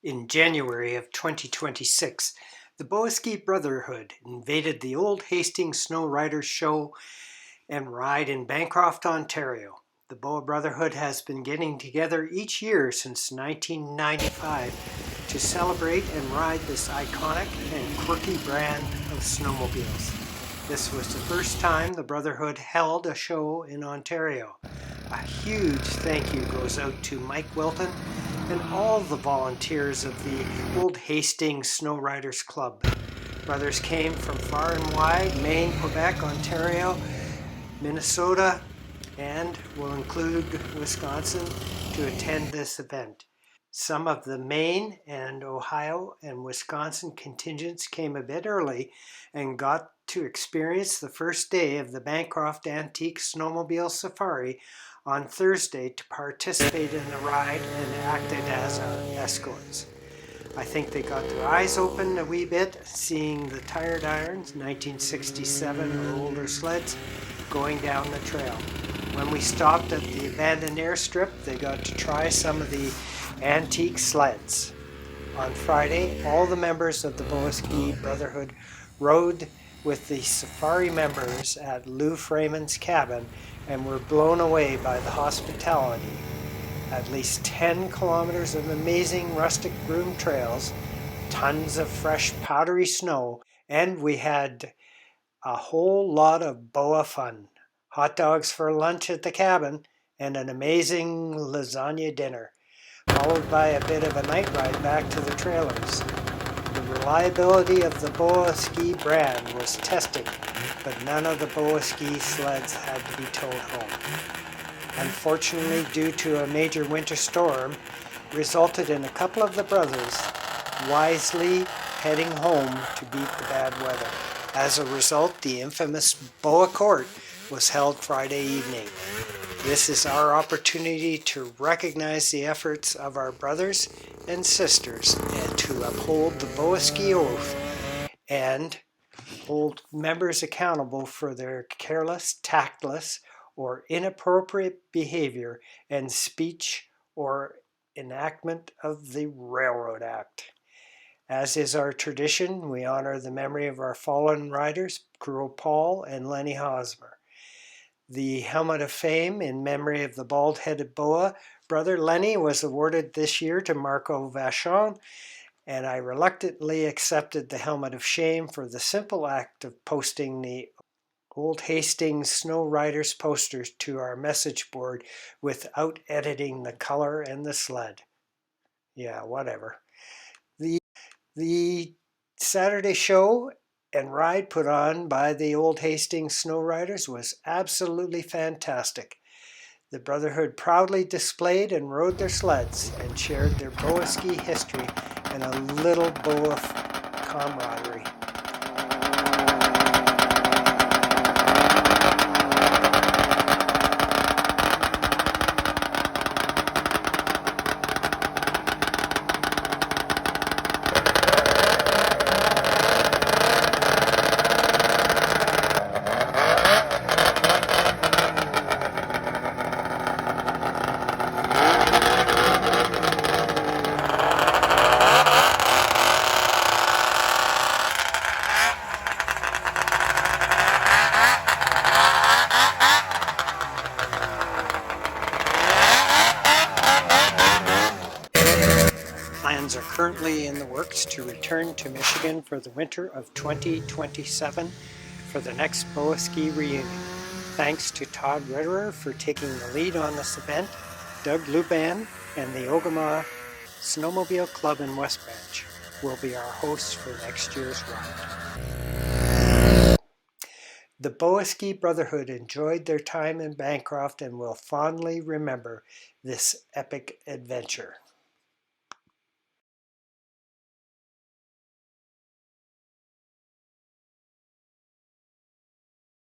In January of 2026, the Boa Ski Brotherhood invaded the Old Hastings Snow Riders show and ride in Bancroft, Ontario. The Boa Brotherhood has been getting together each year since 1995 to celebrate and ride this iconic and quirky brand of snowmobiles. This was the first time the Brotherhood held a show in Ontario. A huge thank you goes out to Mike Wilton and all the volunteers of the Old Hastings Snow Riders Club. Brothers came from far and wide, Maine, Quebec, Ontario, Minnesota, and will include Wisconsin to attend this event. Some of the Maine and Ohio and Wisconsin contingents came a bit early and got to experience the first day of the Bancroft Antique Snowmobile Safari on Thursday to participate in the ride and acted as our escorts. I think they got their eyes open a wee bit, seeing the tired irons, 1967 or older sleds, going down the trail. When we stopped at the abandoned airstrip, they got to try some of the antique sleds. On Friday, all the members of the Boa Ski Brotherhood rode with the safari members at Lou Freeman's cabin and were blown away by the hospitality. At least 10 kilometers of amazing rustic groomed trails, tons of fresh powdery snow, and we had a whole lot of Boa fun. Hot dogs for lunch at the cabin and an amazing lasagna dinner, followed by a bit of a night ride back to the trailers. The reliability of the Boa Ski brand was tested, but none of the Boa Ski sleds had to be towed home. Unfortunately, due to a major winter storm, resulted in a couple of the brothers wisely heading home to beat the bad weather. As a result, the infamous Boa Court was held Friday evening. This is our opportunity to recognize the efforts of our brothers and sisters and to uphold the Boa Ski Oath and hold members accountable for their careless, tactless, or inappropriate behavior and speech or enactment of the Railroad Act. As is our tradition, we honor the memory of our fallen riders, Crew Paul and Lenny Hosmer. The Helmet of Fame in memory of the bald-headed Boa brother Lenny was awarded this year to Marco Vachon, and I reluctantly accepted the Helmet of Shame for the simple act of posting the Old Hastings Snow Riders posters to our message board without editing the color and the sled. Yeah, whatever. The Saturday show and ride put on by the Old Hastings Snow Riders was absolutely fantastic. The Brotherhood proudly displayed and rode their sleds and shared their Boa Ski history and a little Boa camaraderie. Plans are currently in the works to return to Michigan for the winter of 2027 for the next Boa Ski reunion. Thanks to Todd Ritterer for taking the lead on this event, Doug Luban and the Ogama Snowmobile Club in West Branch will be our hosts for next year's ride. The Boa Ski Brotherhood enjoyed their time in Bancroft and will fondly remember this epic adventure.